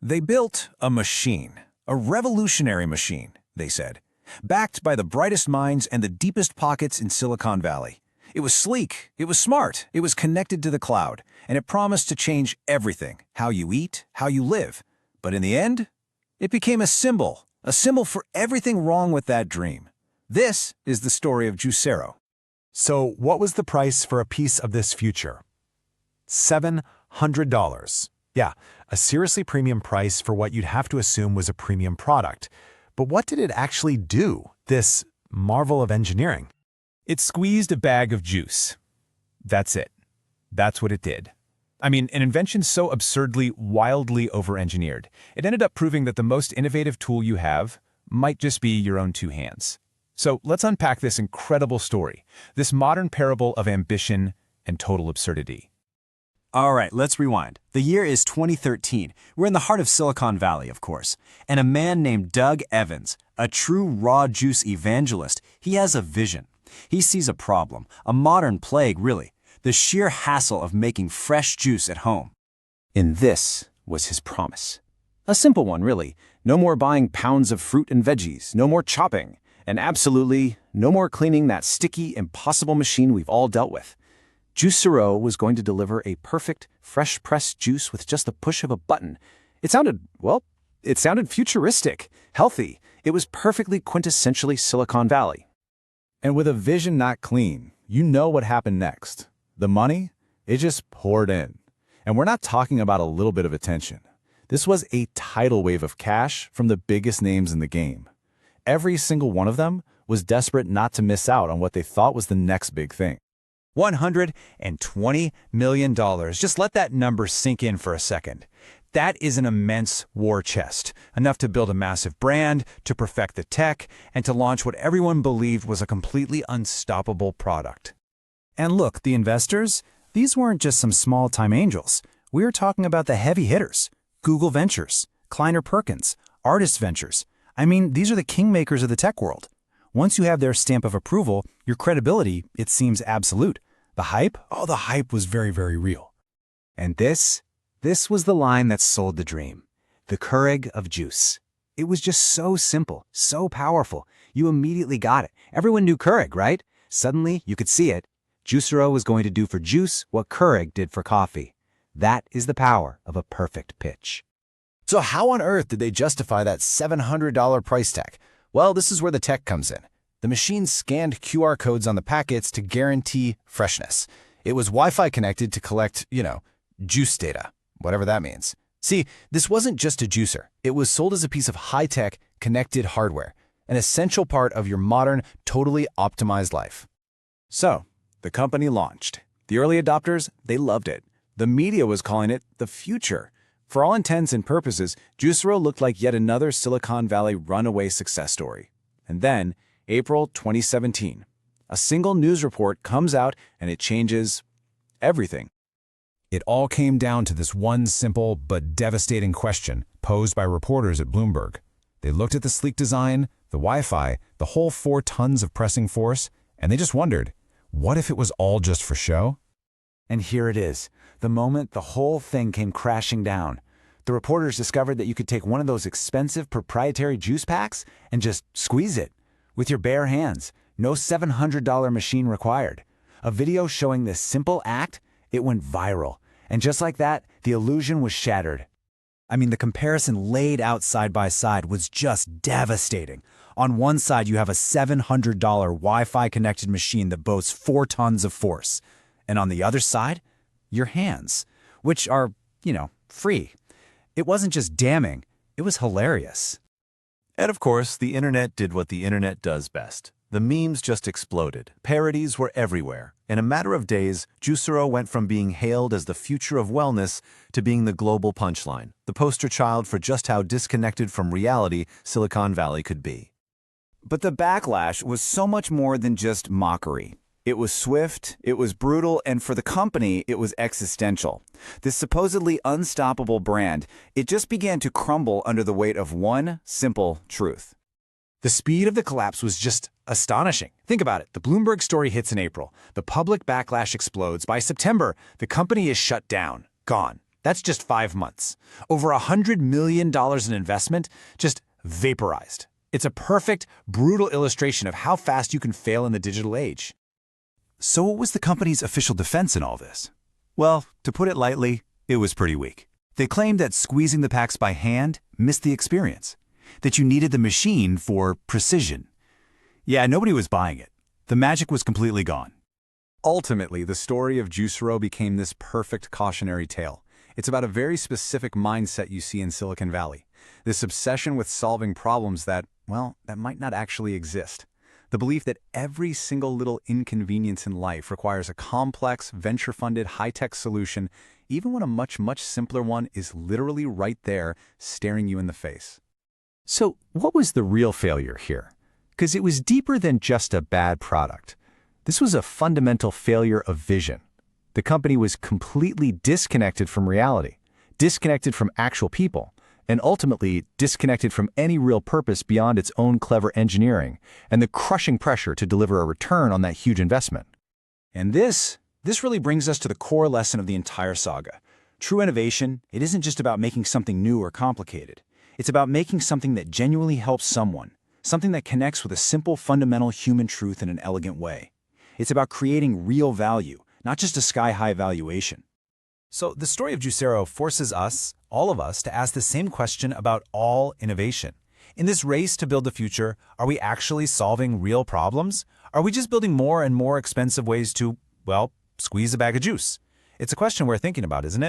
They built a machine, a revolutionary machine, they said, backed by the brightest minds and the deepest pockets in Silicon Valley. It was sleek, it was smart, it was connected to the cloud, and it promised to change everything, how you eat, how you live. But in the end, it became a symbol for everything wrong with that dream. This is the story of Juicero. So what was the price for a piece of this future? $700. Yeah, a seriously premium price for what you'd have to assume was a premium product. But what did it actually do, this marvel of engineering? It squeezed a bag of juice. That's it. That's what it did. I mean, an invention so absurdly, wildly over-engineered, it ended up proving that the most innovative tool you have might just be your own two hands. So let's unpack this incredible story, this modern parable of ambition and total absurdity. All right, let's rewind. The year is 2013. We're in the heart of Silicon Valley, of course. And a man named Doug Evans, a true raw juice evangelist, he has a vision. He sees a problem, a modern plague, really, the sheer hassle of making fresh juice at home. And this was his promise. A simple one, really. No more buying pounds of fruit and veggies, no more chopping, and absolutely no more cleaning that sticky, impossible machine we've all dealt with. Juicero was going to deliver a perfect, fresh-pressed juice with just the push of a button. It sounded futuristic, healthy. It was perfectly quintessentially Silicon Valley. And with a vision not clean, you know what happened next. The money, it just poured in. And we're not talking about a little bit of attention. This was a tidal wave of cash from the biggest names in the game. Every single one of them was desperate not to miss out on what they thought was the next big thing. $120 million. Just let that number sink in for a second. That is an immense war chest, enough to build a massive brand, to perfect the tech, and to launch what everyone believed was a completely unstoppable product. And look, the investors, these weren't just some small-time angels. We were talking about the heavy hitters. Google Ventures, Kleiner Perkins, Artist Ventures. I mean, these are the kingmakers of the tech world. Once you have their stamp of approval, your credibility, it seems absolute. The hype? Oh, the hype was very, very real. And this was the line that sold the dream. The Keurig of juice. It was just so simple, so powerful. You immediately got it. Everyone knew Keurig, right? Suddenly, you could see it. Juicero was going to do for juice what Keurig did for coffee. That is the power of a perfect pitch. So how on earth did they justify that $700 price tag? Well, this is where the tech comes in. The machine scanned QR codes on the packets to guarantee freshness. It was Wi-Fi connected to collect, juice data, whatever that means. See, this wasn't just a juicer. It was sold as a piece of high-tech, connected hardware, an essential part of your modern, totally optimized life. So, the company launched. The early adopters, they loved it. The media was calling it the future. For all intents and purposes, Juicero looked like yet another Silicon Valley runaway success story. And then, April 2017, a single news report comes out and it changes everything. It all came down to this one simple but devastating question posed by reporters at Bloomberg. They looked at the sleek design, the Wi-Fi, the whole 4 tons of pressing force, and they just wondered, what if it was all just for show? And here it is, the moment the whole thing came crashing down. The reporters discovered that you could take one of those expensive proprietary juice packs and just squeeze it with your bare hands. No $700 machine required. A video showing this simple act, it went viral. And just like that, the illusion was shattered. I mean, the comparison laid out side by side was just devastating. On one side, you have a $700 Wi-Fi connected machine that boasts 4 tons of force. And on the other side, your hands, which are, free. It wasn't just damning, it was hilarious. And of course, the internet did what the internet does best. The memes just exploded. Parodies were everywhere. In a matter of days, Juicero went from being hailed as the future of wellness to being the global punchline, the poster child for just how disconnected from reality Silicon Valley could be. But the backlash was so much more than just mockery. It was swift, it was brutal, and for the company, it was existential. This supposedly unstoppable brand, it just began to crumble under the weight of one simple truth. The speed of the collapse was just astonishing. Think about it. The Bloomberg story hits in April. The public backlash explodes. By September, the company is shut down, gone. That's just 5 months. Over $100 million in investment just vaporized. It's a perfect, brutal illustration of how fast you can fail in the digital age. So what was the company's official defense in all this? Well, to put it lightly, it was pretty weak. They claimed that squeezing the packs by hand missed the experience, that you needed the machine for precision. Yeah, nobody was buying it. The magic was completely gone. Ultimately, the story of Juicero became this perfect cautionary tale. It's about a very specific mindset you see in Silicon Valley. This obsession with solving problems that, well, that might not actually exist. The belief that every single little inconvenience in life requires a complex, venture-funded, high-tech solution, even when a much, much simpler one is literally right there, staring you in the face. So, what was the real failure here? Because it was deeper than just a bad product. This was a fundamental failure of vision. The company was completely disconnected from reality, disconnected from actual people, and ultimately disconnected from any real purpose beyond its own clever engineering and the crushing pressure to deliver a return on that huge investment. And this really brings us to the core lesson of the entire saga. True innovation, it isn't just about making something new or complicated. It's about making something that genuinely helps someone, something that connects with a simple, fundamental human truth in an elegant way. It's about creating real value, not just a sky-high valuation. So the story of Juicero forces us, all of us, to ask the same question about all innovation. In this race to build the future, are we actually solving real problems? Are we just building more and more expensive ways to, well, squeeze a bag of juice? It's a question we're thinking about, isn't it?